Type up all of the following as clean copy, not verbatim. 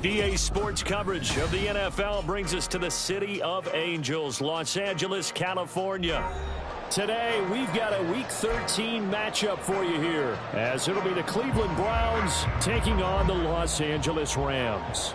EA Sports coverage of the NFL brings us to the City of Angels, Los Angeles, California. Today, we've got a Week 13 matchup for you here, as it'll be the Cleveland Browns taking on the Los Angeles Rams.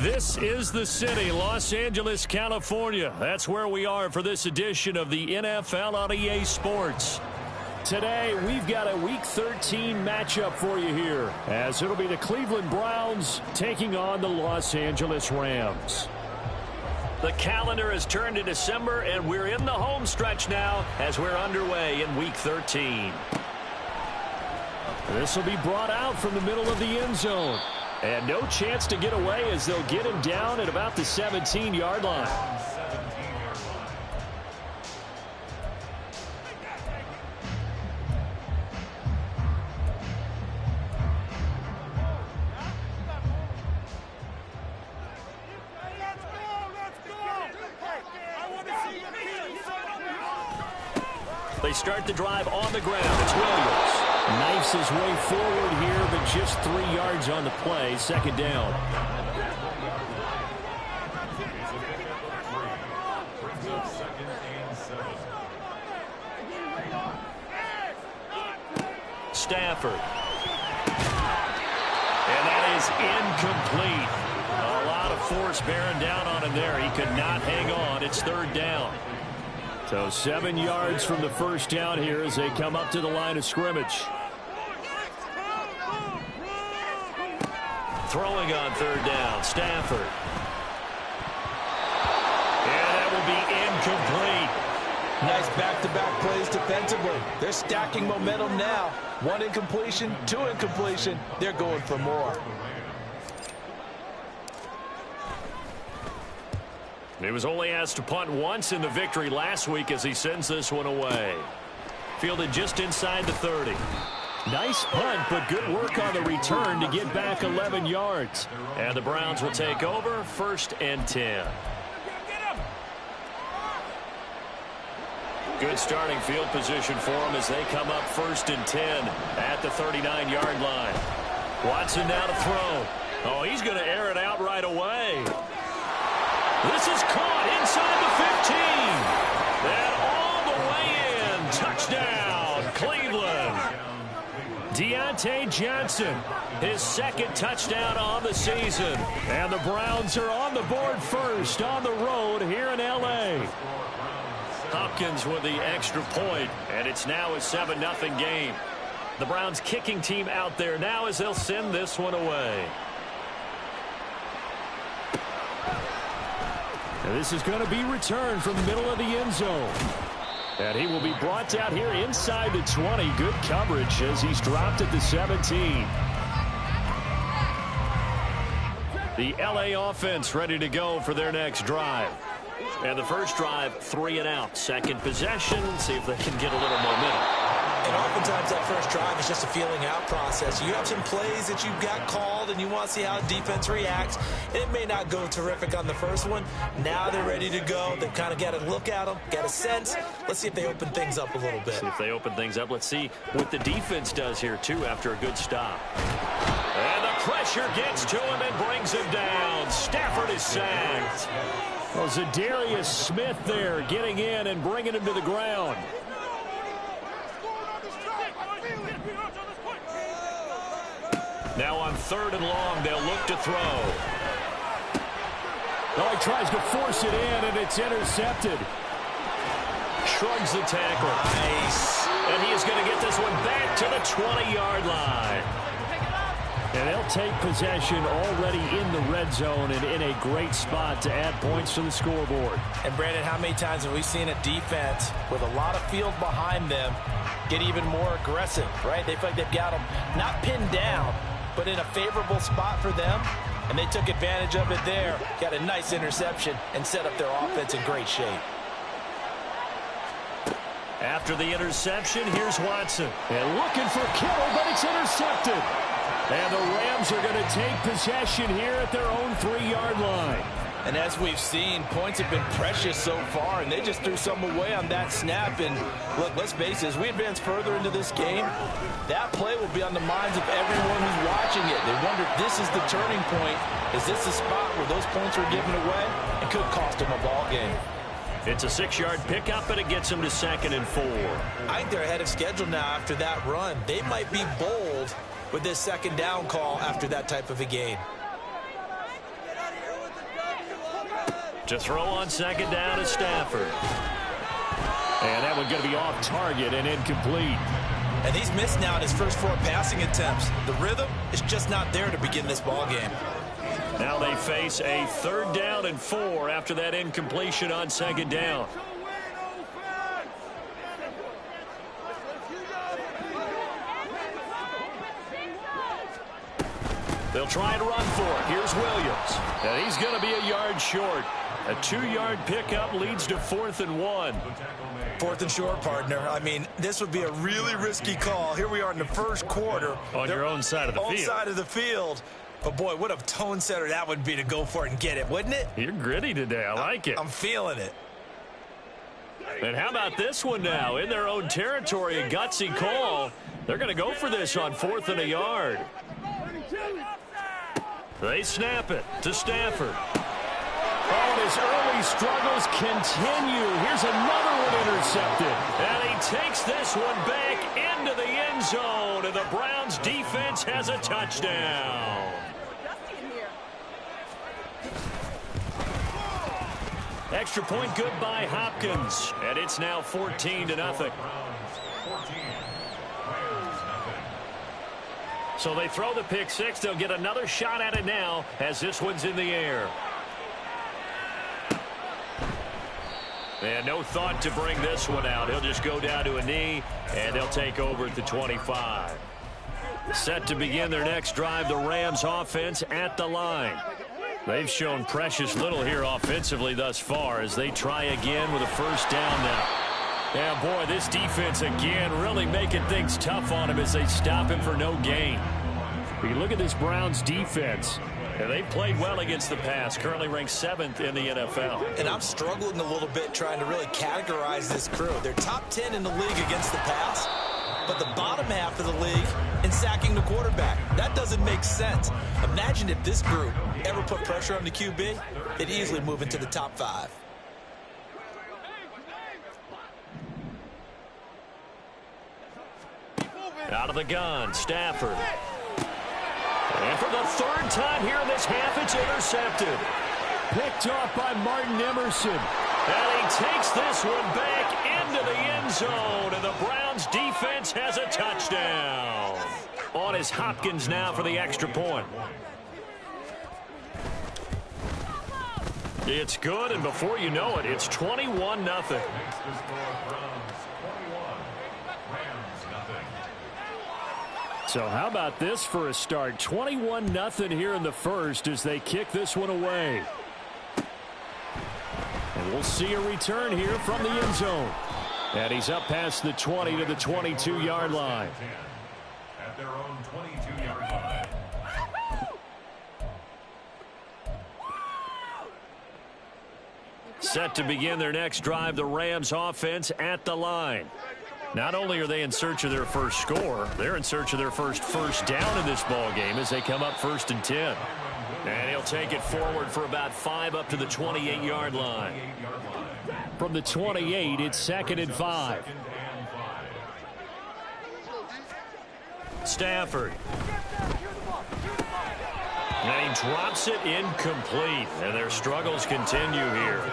This is the city, Los Angeles, California. That's where we are for this edition of the NFL on EA Sports. Today, we've got a Week 13 matchup for you here, as it'll be the Cleveland Browns taking on the Los Angeles Rams. The calendar has turned to December, and we're in the home stretch now as we're underway in Week 13. This will be brought out from the middle of the end zone. And no chance to get away as they'll get him down at about the 17-yard line. They start the drive on the ground. It's Williams. Knifes his way forward here, but just 3 yards on the play. Second down. Stafford. And that is incomplete. A lot of force bearing down on him there. He could not hang on. It's third down. So 7 yards from the first down here as they come up to the line of scrimmage. Throwing on third down, Stafford. And that will be incomplete. Nice back-to-back plays defensively. They're stacking momentum now. 1 incompletion, 2 incompletion. They're going for more. He was only asked to punt once in the victory last week as he sends this one away. Fielded just inside the 30. Nice punt, but good work on the return to get back 11 yards. And the Browns will take over, 1st and 10. Good starting field position for them as they come up 1st and 10 at the 39-yard line. Watson now to throw. Oh, he's going to air it out right away. This is caught inside the 15. And all the way in. Touchdown, Cleveland. Deontay Johnson, his 2nd touchdown on the season. And the Browns are on the board first on the road here in L.A. Hopkins with the extra point, and it's now a 7-0 game. The Browns kicking team out there now as they'll send this one away. And this is going to be returned from the middle of the end zone. And he will be brought down here inside the 20. Good coverage as he's dropped at the 17. The L.A. offense ready to go for their next drive. And the first drive, 3 and out. Second possession, see if they can get a little momentum. And oftentimes that first drive is just a feeling out process. You have some plays that you've got called and you want to see how defense reacts. And it may not go terrific on the first one. Now they're ready to go. They've kind of got a look at them, got a sense. Let's see if they open things up a little bit. See if they open things up. Let's see what the defense does here, too, after a good stop. And the pressure gets to him and brings him down. Stafford is sacked. Well, Zadarius Smith there getting in and bringing him to the ground. Now on 3rd and long, they'll look to throw. Oh, he tries to force it in, and it's intercepted. Shrugs the tackle. Nice. And he is going to get this one back to the 20-yard line. And they'll take possession already in the red zone and in a great spot to add points to the scoreboard. And, Brandon, how many times have we seen a defense with a lot of field behind them get even more aggressive, right? They feel like they've got them not pinned down, but in a favorable spot for them, and they took advantage of it there. Got a nice interception and set up their offense in great shape. After the interception, here's Watson. And looking for Kittle, but it's intercepted. And the Rams are going to take possession here at their own 3-yard line. And as we've seen, points have been precious so far, and they just threw some away on that snap. And look, let's face it, as we advance further into this game, that play will be on the minds of everyone who's watching it. They wonder if this is the turning point. Is this the spot where those points were given away? It could cost them a ball game. It's a 6-yard pickup, and it gets them to 2nd and 4. I think they're ahead of schedule now after that run. They might be bold with this 2nd down call after that type of a game. To throw on 2nd down is Stafford. And that one going to be off target and incomplete. And he's missed now in his first 4 passing attempts. The rhythm is just not there to begin this ball game. Now they face a 3rd down and 4 after that incompletion on 2nd down. They'll try and run for it. Here's Williams. And he's going to be a yard short. A 2-yard pickup leads to 4th and 1. 4th and short, partner. I mean, this would be a really risky call. Here we are in the first quarter. On your own side of the field. Own side of the field. But, boy, what a tone setter that would be to go for it and get it, wouldn't it? You're gritty today. I like it. I'm feeling it. And how about this one now? In their own territory, a gutsy call. They're going to go for this on 4th and a yard. They snap it to Stafford. Oh, his early struggles continue. Here's another one intercepted. And he takes this one back into the end zone. And the Browns defense has a touchdown. Extra point good by Hopkins. And it's now 14-0. So they throw the pick six. They'll get another shot at it now as this one's in the air. And no thought to bring this one out. He'll just go down to a knee, and they'll take over at the 25. Set to begin their next drive, the Rams offense at the line. They've shown precious little here offensively thus far as they try again with a 1st down now. Yeah, boy, this defense again really making things tough on him as they stop him for no gain. You look at this Browns defense. And they've played well against the pass, currently ranked 7th in the NFL. And I'm struggling a little bit trying to really categorize this crew. They're top 10 in the league against the pass, but the bottom half of the league in sacking the quarterback. That doesn't make sense. Imagine if this group ever put pressure on the QB, they'd easily move into the top 5. Out of the gun, Stafford. And for the 3rd time here in this half, it's intercepted. Picked off by Martin Emerson. And he takes this one back into the end zone. And the Browns defense has a touchdown. On is Hopkins now for the extra point. It's good, and before you know it, it's 21-0. So how about this for a start? 21-0 here in the first as they kick this one away. And we'll see a return here from the end zone. And he's up past the 20 to the 22-yard line. At their own 22-yard line. Set to begin their next drive, the Rams offense at the line. Not only are they in search of their first score, they're in search of their first down in this ball game as they come up 1st and 10. And he'll take it forward for about 5 up to the 28-yard line. From the 28, it's 2nd and 5. Stafford. And he drops it incomplete. And their struggles continue here.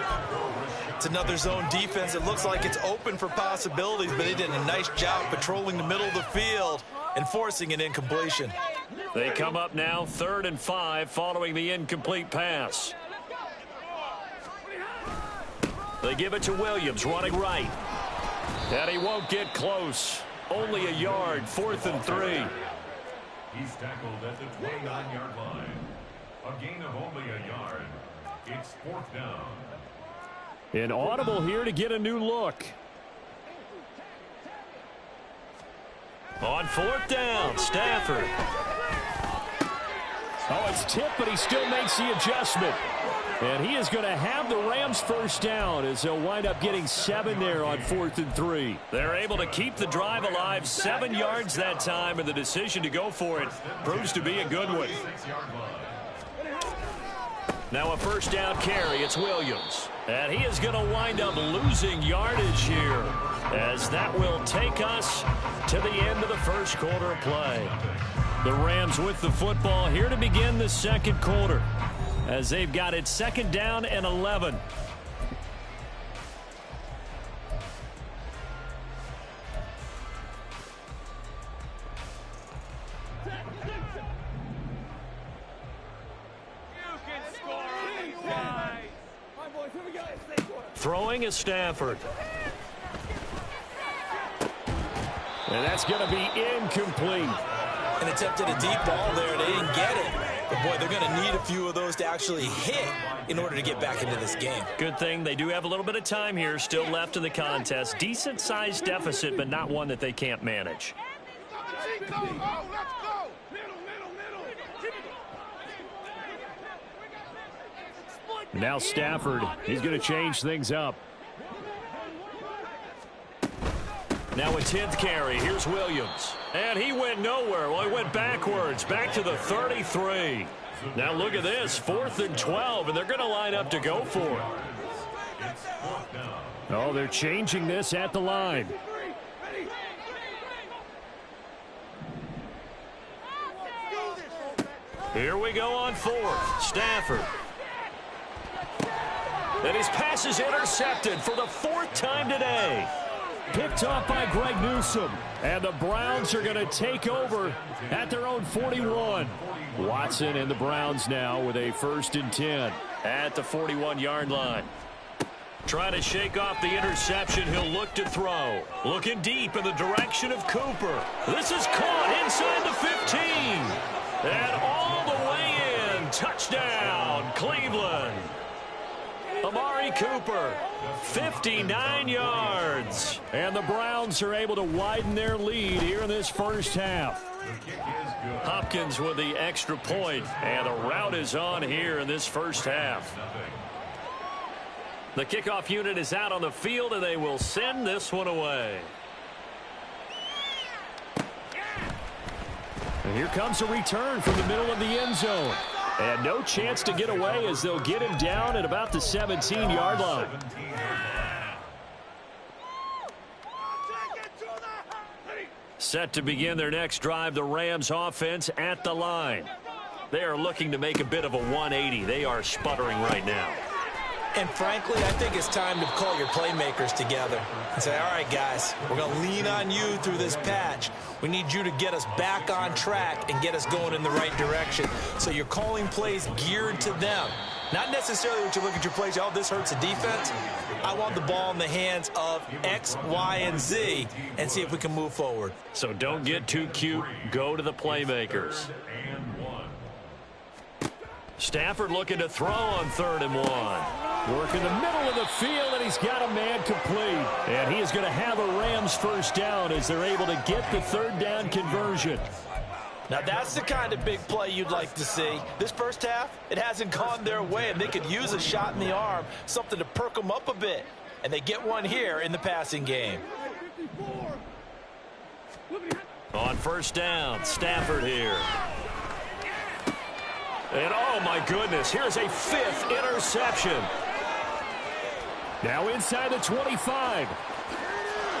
It's another zone defense. It looks like it's open for possibilities, but they did a nice job patrolling the middle of the field and forcing an incompletion. They come up now 3rd and 5 following the incomplete pass. They give it to Williams running right. And he won't get close. Only a yard, 4th and 3. He's tackled at the 29-yard line. A gain of only a yard. It's 4th down. An audible here to get a new look. On 4th down, Stafford. Oh, it's tipped, but he still makes the adjustment. And he is going to have the Rams 1st down as they'll wind up getting 7 there on 4th and 3. They're able to keep the drive alive, 7 yards that time, and the decision to go for it proves to be a good one. Now a 1st down carry, it's Williams. And he is going to wind up losing yardage here as that will take us to the end of the first quarter of play. The Rams with the football here to begin the 2nd quarter as they've got it 2nd down and 11. Throwing is Stafford. And that's going to be incomplete. And attempted a deep ball there. They didn't get it. But, boy, they're going to need a few of those to actually hit in order to get back into this game. Good thing they do have a little bit of time here still left in the contest. Decent-sized deficit, but not one that they can't manage. Now Stafford, he's going to change things up. Now a 10th carry. Here's Williams. And he went nowhere. Well, he went backwards, back to the 33. Now look at this, 4th and 12, and they're going to line up to go for it. Oh, they're changing this at the line. Here we go on 4th. Stafford. And his pass is intercepted for the 4th time today. Picked off by Greg Newsome. And the Browns are going to take over at their own 41. Watson and the Browns now with a 1st and 10 at the 41-yard line. Trying to shake off the interception. He'll look to throw. Looking deep in the direction of Cooper. This is caught inside the 15. And all the way in. Touchdown, Cleveland. Amari Cooper, 59 yards. And the Browns are able to widen their lead here in this first half. Hopkins with the extra point, and the route is on here in this first half. The kickoff unit is out on the field, and they will send this one away. And here comes a return from the middle of the end zone. And no chance to get away as they'll get him down at about the 17-yard line. Set to begin their next drive, the Rams offense at the line. They are looking to make a bit of a 180. They are sputtering right now. And frankly, I think it's time to call your playmakers together and say, all right, guys, we're going to lean on you through this patch. We need you to get us back on track and get us going in the right direction. So you're calling plays geared to them. Not necessarily when you look at your plays, oh, this hurts the defense. I want the ball in the hands of X, Y, and Z and see if we can move forward. So don't get too cute. Go to the playmakers. Stafford looking to throw on 3rd and 1. Work in the middle of the field, and he's got a man complete. And he is going to have a Rams first down as they're able to get the 3rd down conversion. Now, that's the kind of big play you'd like to see. This first half, it hasn't gone their way, and they could use a shot in the arm, something to perk them up a bit. And they get one here in the passing game. On 1st down, Stafford here. And, oh, my goodness, here's a 5th interception. Now inside the 25.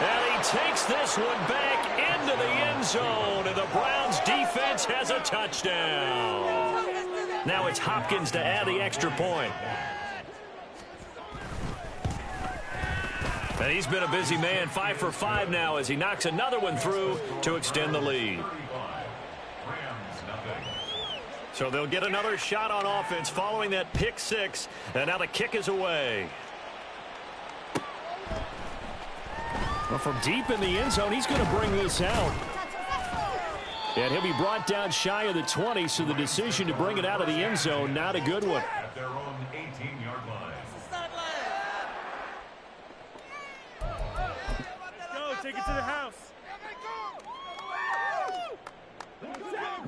And he takes this one back into the end zone, and the Browns defense has a touchdown. Now it's Hopkins to add the extra point. And he's been a busy man, 5 for 5 now as he knocks another one through to extend the lead. So they'll get another shot on offense following that pick 6, and now the kick is away. Well, from deep in the end zone, he's going to bring this out. And he'll be brought down shy of the 20, so the decision to bring it out of the end zone, not a good one. At their own 18-yard line. Go, take it to the house.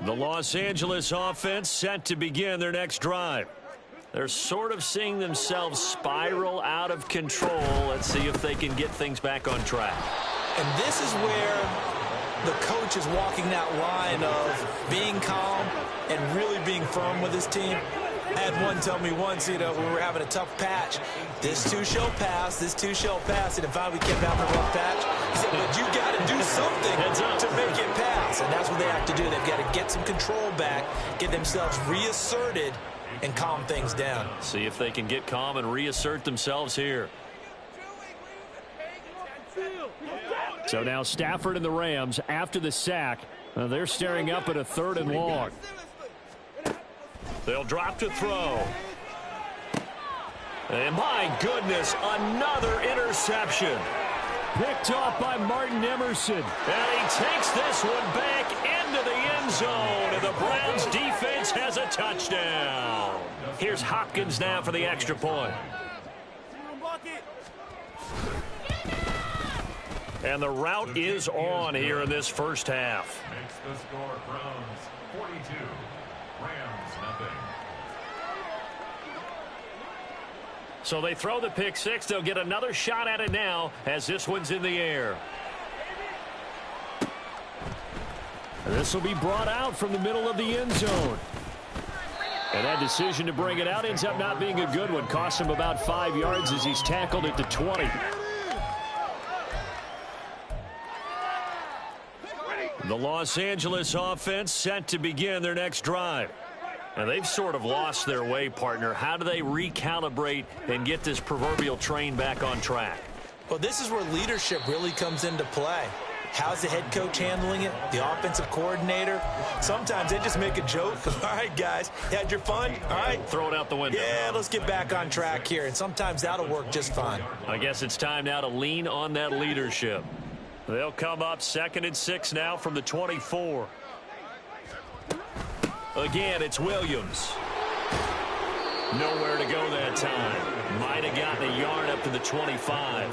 The Los Angeles offense set to begin their next drive. They're sort of seeing themselves spiral out of control. Let's see if they can get things back on track. And this is where the coach is walking that line of being calm and really being firm with his team. I had one tell me once, we were having a tough patch. This too shall pass, this too shall pass. And if we kept having a rough patch, he said, but you got to do something to make it pass. And that's what they have to do. They've got to get some control back, get themselves reasserted, and calm things down. See if they can get calm and reassert themselves here. So now Stafford and the Rams, after the sack, they're staring up at a 3rd and long. They'll drop to throw. And my goodness, another interception. Picked off by Martin Emerson. And he takes this one back into the end zone. And the Browns defense has a touchdown. Here's Hopkins now for the extra point. And the route is on here in this first half. Makes the score Browns 42, Rams nothing. So they throw the pick six. They'll get another shot at it now as this one's in the air. This will be brought out from the middle of the end zone. And that decision to bring it out ends up not being a good one. Costs him about 5 yards as he's tackled at the 20. The Los Angeles offense set to begin their next drive. And they've sort of lost their way, partner. How do they recalibrate and get this proverbial train back on track? Well, this is where leadership really comes into play. How's the head coach handling it? The offensive coordinator? Sometimes they just make a joke. All right, guys, you had your fun? All right. Throw it out the window. Yeah, let's get back on track here. And sometimes that'll work just fine. I guess it's time now to lean on that leadership. They'll come up 2nd and 6 now from the 24. Again, it's Williams. Nowhere to go that time. Might have gotten a yard up to the 25.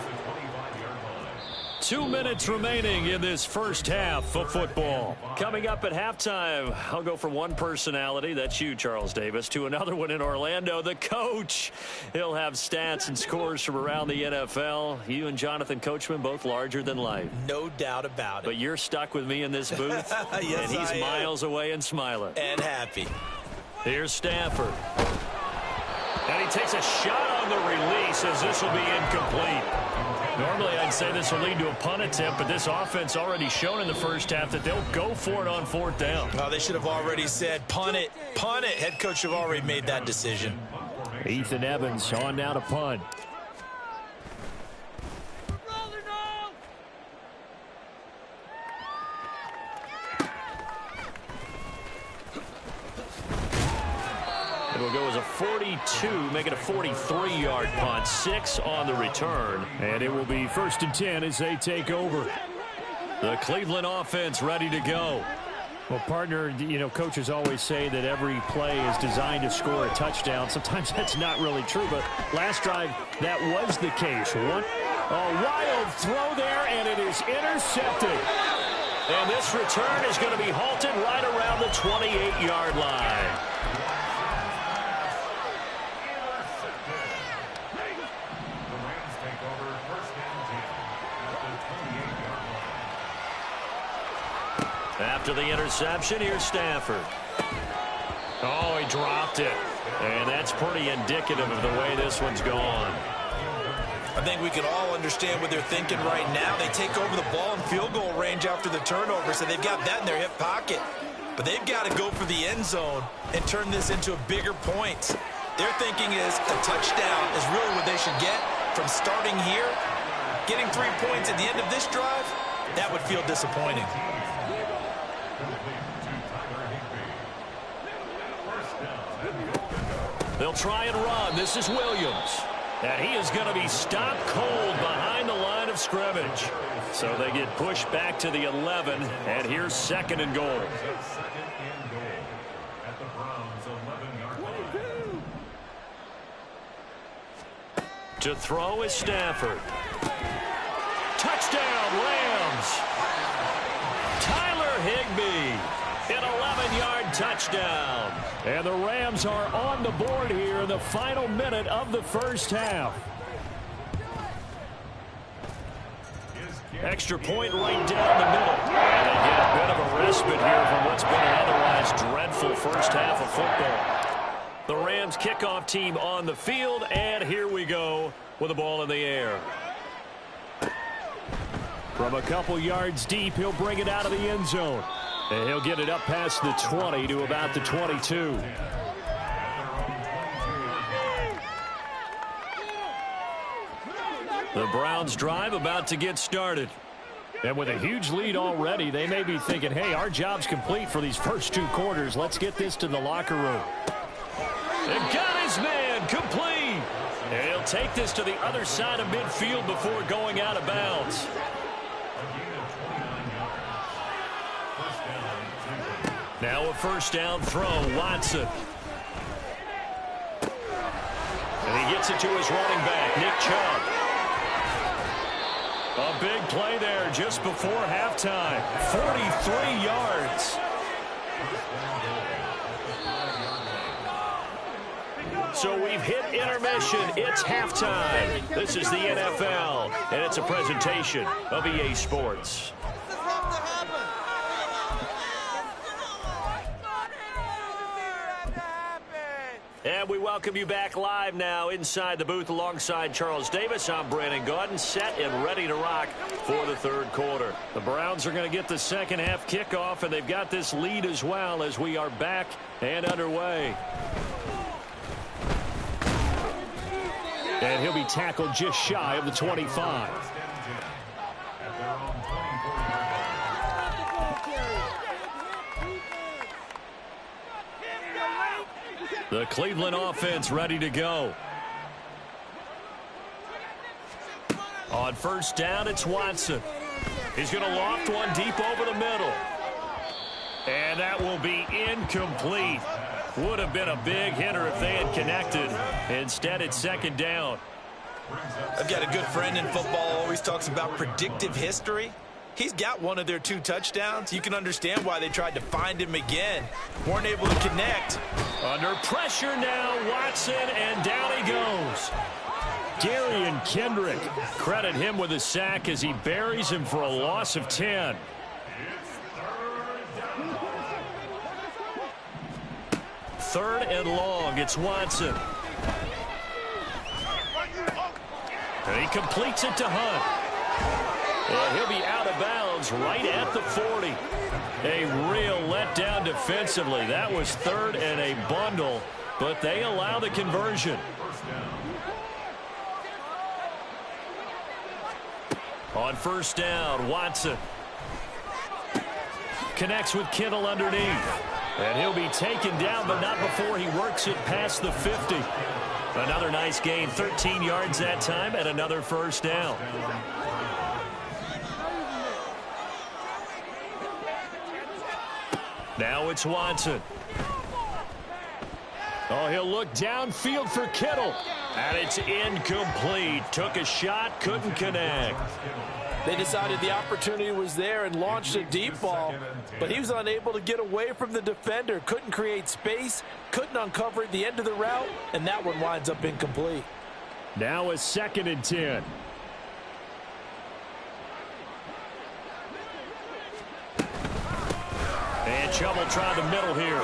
2 minutes remaining in this first half of football. Coming up at halftime, I'll go from one personality, that's you, Charles Davis, to another one in Orlando, the coach. He'll have stats and scores from around the NFL. You and Jonathan Coachman, both larger than life. No doubt about it. But you're stuck with me in this booth, yes, and he's miles away and smiling. And happy. Here's Stafford. And he takes a shot on the release as this will be incomplete. Normally, I'd say this will lead to a punt attempt, but this offense already shown in the first half that they'll go for it on 4th down. Oh, they should have already said, punt it, punt it. Head coach have already made that decision. Ethan Evans on now to punt. It'll go as a 42, make it a 43-yard punt. 6 on the return. And it will be 1st and 10 as they take over. The Cleveland offense ready to go. Well, partner, you know, coaches always say that every play is designed to score a touchdown. Sometimes that's not really true, but last drive, that was the case. A wild throw there, and it is intercepted. And this return is going to be halted right around the 28-yard line. After the interception, here's Stafford. Oh, he dropped it. And that's pretty indicative of the way this one's gone. I think we can all understand what they're thinking right now. They take over the ball in field goal range after the turnover, so they've got that in their hip pocket. But they've got to go for the end zone and turn this into a bigger point. Their thinking is a touchdown is really what they should get from starting here. Getting 3 points at the end of this drive, that would feel disappointing. They'll try and run. This is Williams. And he is going to be stopped cold behind the line of scrimmage. So they get pushed back to the 11, and here's 2nd and goal. At the Browns' 11-yard line. To throw is Stafford. Touchdown, Rams. Tyler Higbee. An 11-yard touchdown. And the Rams are on the board here in the final minute of the first half. Extra point right down the middle. And they get a bit of a respite here from what's been an otherwise dreadful first half of football. The Rams kickoff team on the field, and here we go with the ball in the air. From a couple yards deep, he'll bring it out of the end zone. And he'll get it up past the 20 to about the 22. The Browns drive about to get started. And with a huge lead already, they may be thinking, hey, our job's complete for these first 2 quarters. Let's get this to the locker room. And got his man complete. And he'll take this to the other side of midfield before going out of bounds. Now a first down throw, Watson. And he gets it to his running back, Nick Chubb. A big play there just before halftime. 43 yards. So we've hit intermission. It's halftime. This is the NFL, and it's a presentation of EA Sports. And we welcome you back live now inside the booth alongside Charles Davis. I'm Brandon Gaudin, set and ready to rock for the third quarter. The Browns are going to get the second half kickoff, and they've got this lead as well as we are back and underway. And he'll be tackled just shy of the 25. The Cleveland offense ready to go. On first down, it's Watson. He's going to loft one deep over the middle. And that will be incomplete. Would have been a big hitter if they had connected. Instead, it's second down. I've got a good friend in football, always talks about predictive history. He's got one of their 2 touchdowns. You can understand why they tried to find him again. Weren't able to connect. Under pressure now, Watson, and down he goes. Darian Kendrick, credit him with a sack as he buries him for a loss of 10. Third and long, it's Watson. And he completes it to Hunt. And he'll be out of bounds right at the 40. A real letdown defensively. That was third and a bundle, but they allow the conversion. On first down, Watson connects with Kittle underneath. And he'll be taken down, but not before he works it past the 50. Another nice gain, 13 yards that time, and another first down. Now it's Watson. Oh, he'll look downfield for Kittle. And it's incomplete. Took a shot, couldn't connect. They decided the opportunity was there and launched a deep ball, but he was unable to get away from the defender. Couldn't create space, couldn't uncover the end of the route, and that one winds up incomplete. Now a second and 10. And Chubb will try the middle here.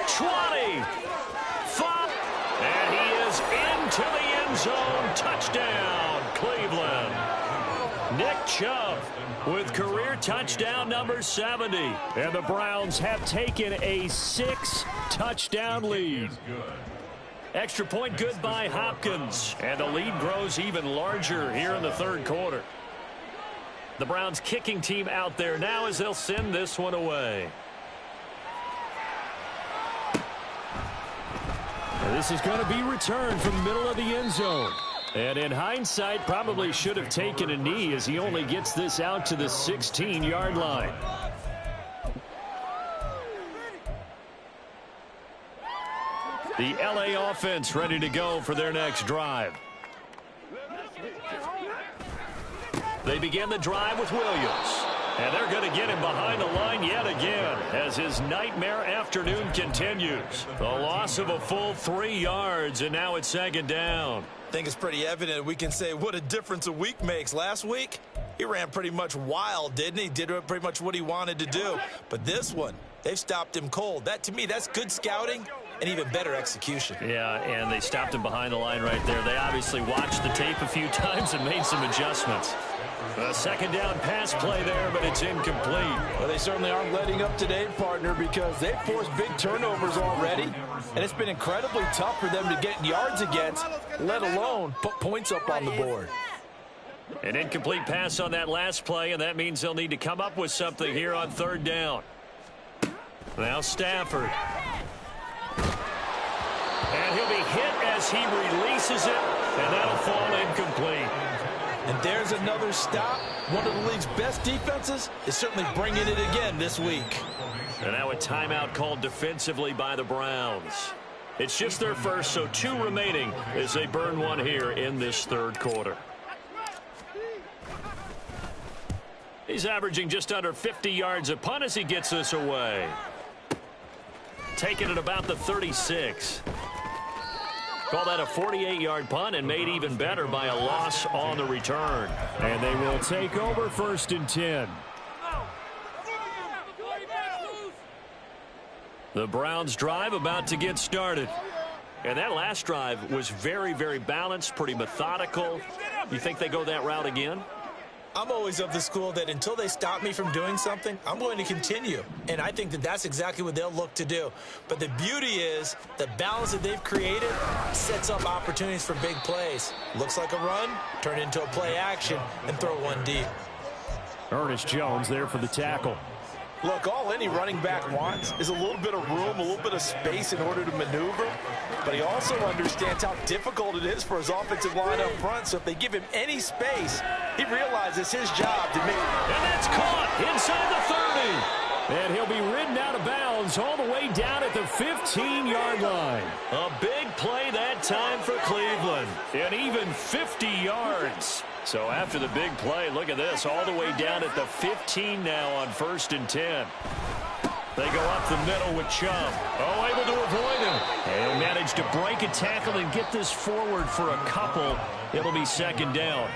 20. 5. And he is into the end zone. Touchdown, Cleveland. Nick Chubb with career touchdown number 70. And the Browns have taken a 6-touchdown lead. Extra point good by Hopkins. And the lead grows even larger here in the third quarter. The Browns kicking team out there now as they'll send this one away. And this is going to be returned from the middle of the end zone. And in hindsight, probably should have taken a knee as he only gets this out to the 16-yard line. The LA offense ready to go for their next drive. They begin the drive with Williams. And they're going to get him behind the line yet again as his nightmare afternoon continues. The loss of a full 3 yards, and now it's second down. I think it's pretty evident we can say what a difference a week makes. Last week, he ran pretty much wild, didn't he? Did pretty much what he wanted to do. But this one, they've stopped him cold. That, to me, that's good scouting and even better execution. Yeah, and they stopped him behind the line right there. They obviously watched the tape a few times and made some adjustments. A second down pass play there, but it's incomplete. Well, they certainly aren't letting up today, partner, because they've forced big turnovers already, and it's been incredibly tough for them to get yards against, let alone put points up on the board. An incomplete pass on that last play, and that means they'll need to come up with something here on third down. Now Stafford. And he'll be hit as he releases it, and that'll fall incomplete. And there's another stop. One of the league's best defenses is certainly bringing it again this week. And now a timeout called defensively by the Browns. It's just their first, so 2 remaining as they burn one here in this third quarter. He's averaging just under 50 yards a punt as he gets this away. Taking it about the 36. Call that a 48-yard punt and made even better by a loss on the return. And they will take over 1st and 10. The Browns drive about to get started. And that last drive was very, very balanced, pretty methodical. You think they go that route again? I'm always of the school that until they stop me from doing something, I'm going to continue. And I think that that's exactly what they'll look to do. But the beauty is the balance that they've created sets up opportunities for big plays. Looks like a run, turn into a play action, and throw one deep. Ernest Jones there for the tackle. Look, all any running back wants is a little bit of room, a little bit of space in order to maneuver. But he also understands how difficult it is for his offensive line up front. So if they give him any space, he realizes his job to make. And that's caught inside the 30. And he'll be ridden out of bounds all the way down at the 15-yard line. A big play that time for Cleveland. And even 50 yards. So after the big play, look at this, all the way down at the 15 now on 1st and 10. They go up the middle with Chubb. Oh, able to avoid him. And managed to break a tackle and get this forward for a couple. It'll be 2nd down.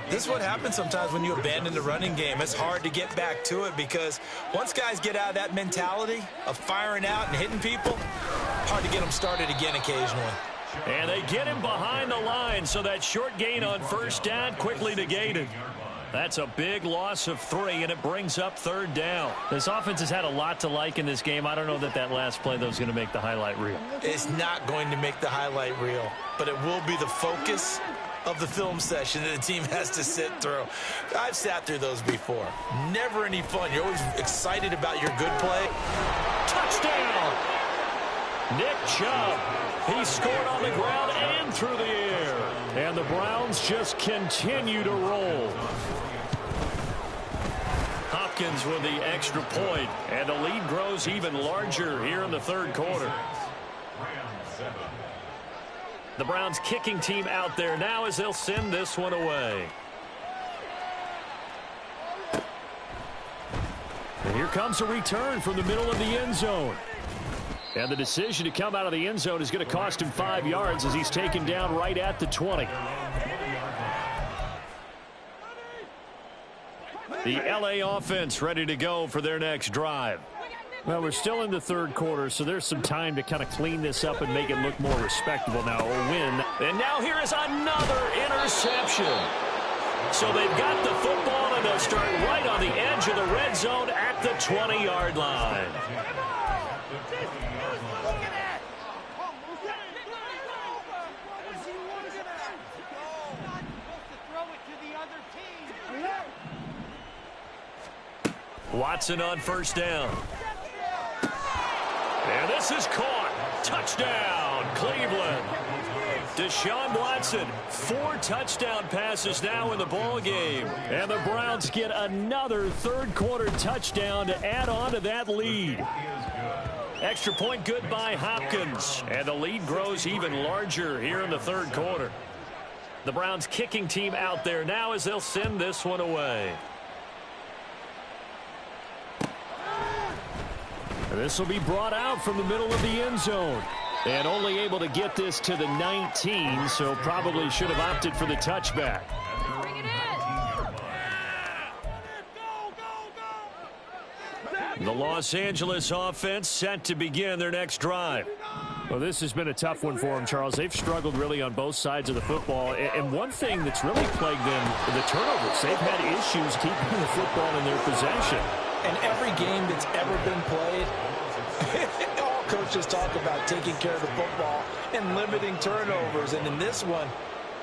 This is what happens sometimes when you abandon the running game. It's hard to get back to it because once guys get out of that mentality of firing out and hitting people, hard to get them started again occasionally. And they get him behind the line, so that short gain on 1st down quickly negated. That's a big loss of 3, and it brings up 3rd down. This offense has had a lot to like in this game. I don't know that last play, though, is going to make the highlight reel. It's not going to make the highlight reel, but it will be the focus of the film session that the team has to sit through. I've sat through those before. Never any fun. You're always excited about your good play. Touchdown! Nick Chubb. He scored on the ground and through the air. And the Browns just continue to roll. Hopkins with the extra point, and the lead grows even larger here in the 3rd quarter. The Browns kicking team out there now as they'll send this one away. And here comes a return from the middle of the end zone. And the decision to come out of the end zone is going to cost him 5 yards as he's taken down right at the 20. The LA offense ready to go for their next drive. Well, we're still in the 3rd quarter, so there's some time to kind of clean this up and make it look more respectable now, or win. And now here is another interception. So they've got the football, and they'll start right on the edge of the red zone at the 20-yard line. Watson on 1st down. And this is caught. Touchdown, Cleveland. Deshaun Watson, 4 touchdown passes now in the ball game. And the Browns get another 3rd quarter touchdown to add on to that lead. Extra point good by Hopkins. And the lead grows even larger here in the 3rd quarter. The Browns kicking team out there now as they'll send this one away. This will be brought out from the middle of the end zone. And only able to get this to the 19, so probably should have opted for the touchback. The Los Angeles offense set to begin their next drive. Well, this has been a tough one for them, Charles. They've struggled really on both sides of the football. And one thing that's really plagued them, the turnovers. They've had issues keeping the football in their possession. And every game that's ever been played, all coaches talk about taking care of the football and limiting turnovers. And in this one,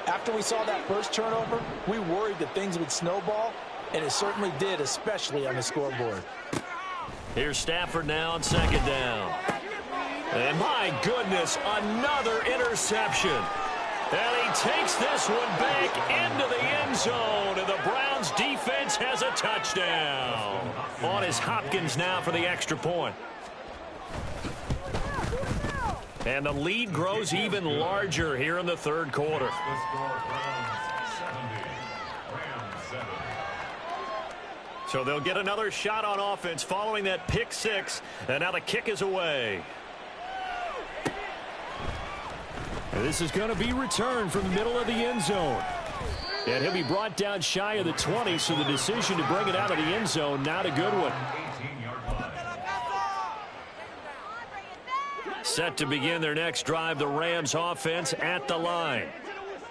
after we saw that first turnover, we worried that things would snowball, and it certainly did, especially on the scoreboard. Here's Stafford now on 2nd down. And my goodness, another interception. And he takes this one back into the end zone, and the Browns defense has a touchdown. On is Hopkins now for the extra point. And the lead grows even larger here in the third quarter. So they'll get another shot on offense following that pick six, and now the kick is away. And this is going to be returned from the middle of the end zone. And he'll be brought down shy of the 20, so the decision to bring it out of the end zone, not a good one. Set to begin their next drive, the Rams offense at the line.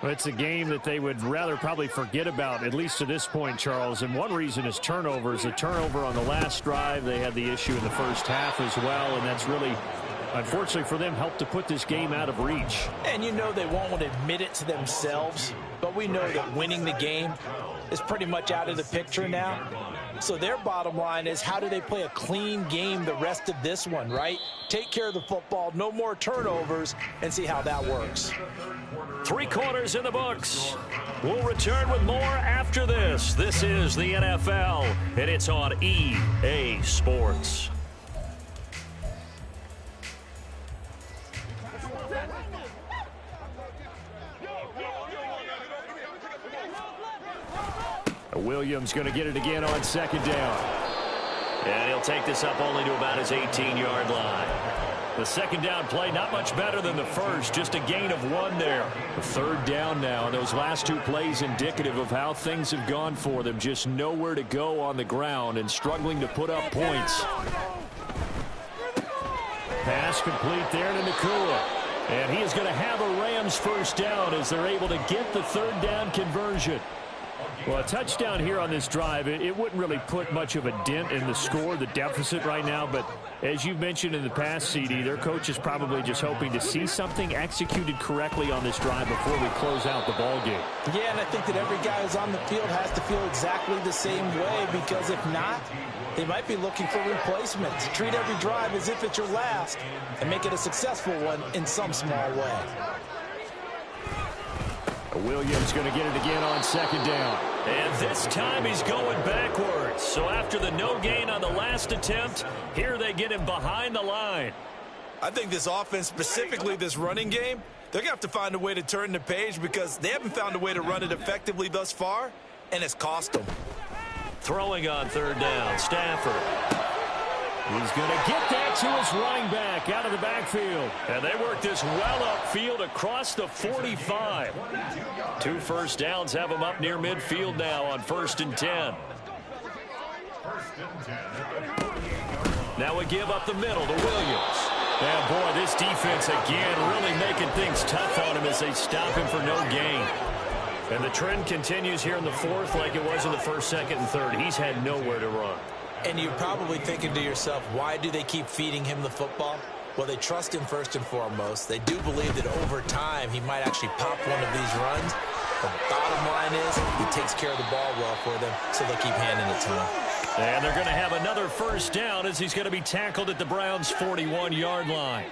Well, it's a game that they would rather probably forget about, at least to this point, Charles. And one reason is turnovers. A turnover on the last drive. They had the issue in the first half as well, and that's really, unfortunately for them, helped to put this game out of reach. And you know they won't admit it to themselves, but we know that winning the game is pretty much out of the picture now. So their bottom line is, how do they play a clean game the rest of this one, right? Take care of the football, no more turnovers, and see how that works. 3 quarters in the books. We'll return with more after this. This is the NFL, and it's on EA Sports. Williams going to get it again on second down. And he'll take this up only to about his 18-yard line. The second down play, not much better than the first, just a gain of 1 there. The third down now, and those last 2 plays indicative of how things have gone for them. Just nowhere to go on the ground and struggling to put up points. Pass complete there to Nakua. And he is going to have a Rams first down as they're able to get the third down conversion. Well, a touchdown here on this drive, it wouldn't really put much of a dent in the score, the deficit right now. But as you've mentioned in the past, CD, their coach is probably just hoping to see something executed correctly on this drive before we close out the ball game. Yeah, and I think that every guy who's on the field has to feel exactly the same way, because if not, they might be looking for replacements. Treat every drive as if it's your last and make it a successful one in some small way. Williams going to get it again on second down. And this time he's going backwards. So after the no gain on the last attempt, here they get him behind the line. I think this offense, specifically this running game, they're going to have to find a way to turn the page, because they haven't found a way to run it effectively thus far, and it's cost them. Throwing on third down, Stafford. He's going to get that to his running back out of the backfield. And they work this well upfield across the 45. 2 first downs have them up near midfield now on 1st and 10. Now we give up the middle to Williams. And boy, this defense again really making things tough on him as they stop him for no gain. And the trend continues here in the 4th like it was in the 1st, 2nd, and 3rd. He's had nowhere to run. And you're probably thinking to yourself, why do they keep feeding him the football? Well, they trust him first and foremost. They do believe that over time he might actually pop one of these runs. The bottom line is he takes care of the ball well for them, so they'll keep handing it to him. And they're going to have another first down as he's going to be tackled at the Browns' 41-yard line.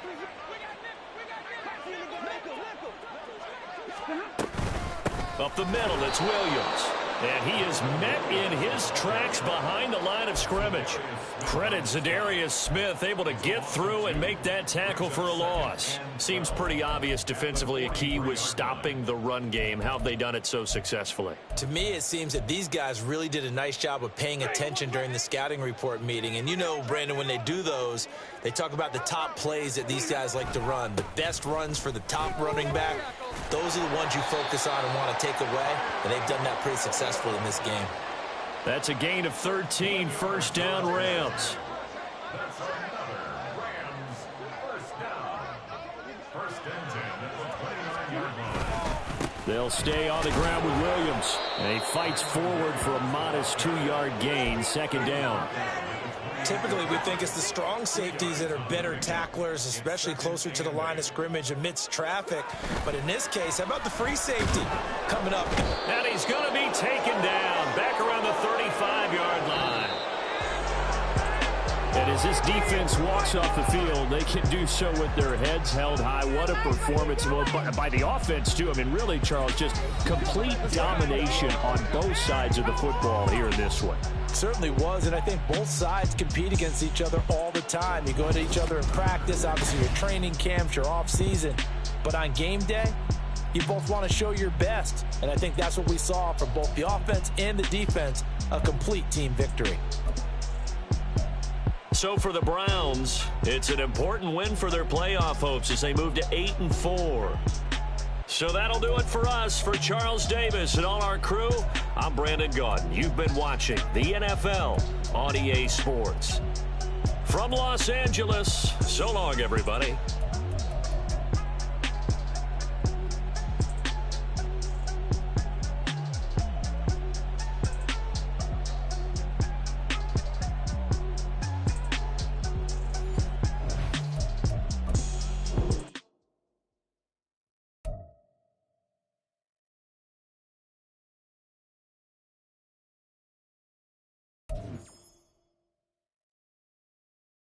Up the middle, it's Williams. And he is met in his tracks behind the line of scrimmage. Credit Zadarius Smith, able to get through and make that tackle for a loss. Seems pretty obvious defensively a key was stopping the run game. How have they done it so successfully? To me, it seems that these guys really did a nice job of paying attention during the scouting report meeting. And you know, Brandon, when they do those, they talk about the top plays that these guys like to run. The best runs for the top running back. Those are the ones you focus on and want to take away, and they've done that pretty successfully in this game. That's a gain of 13, first down Rams. That's another Rams first down. 1st and 10 at the 29-yard line. They'll stay on the ground with Williams. And he fights forward for a modest 2-yard gain, 2nd down. Typically, we think it's the strong safeties that are better tacklers, especially closer to the line of scrimmage amidst traffic. But in this case, how about the free safety coming up? And he's going to be taken down back around the 35-yard line. And as this defense walks off the field, they can do so with their heads held high. What a performance by the offense, too. I mean, really, Charles, just complete domination on both sides of the football here in this one. Certainly was, and I think both sides compete against each other all the time. You go into each other in practice, obviously your training camps, your off-season. But on game day, you both want to show your best. And I think that's what we saw from both the offense and the defense, a complete team victory. So for the Browns, it's an important win for their playoff hopes as they move to 8-4. So that'll do it for us. For Charles Davis and all our crew, I'm Brandon Gaudin. You've been watching the NFL on EA Sports. From Los Angeles, so long, everybody.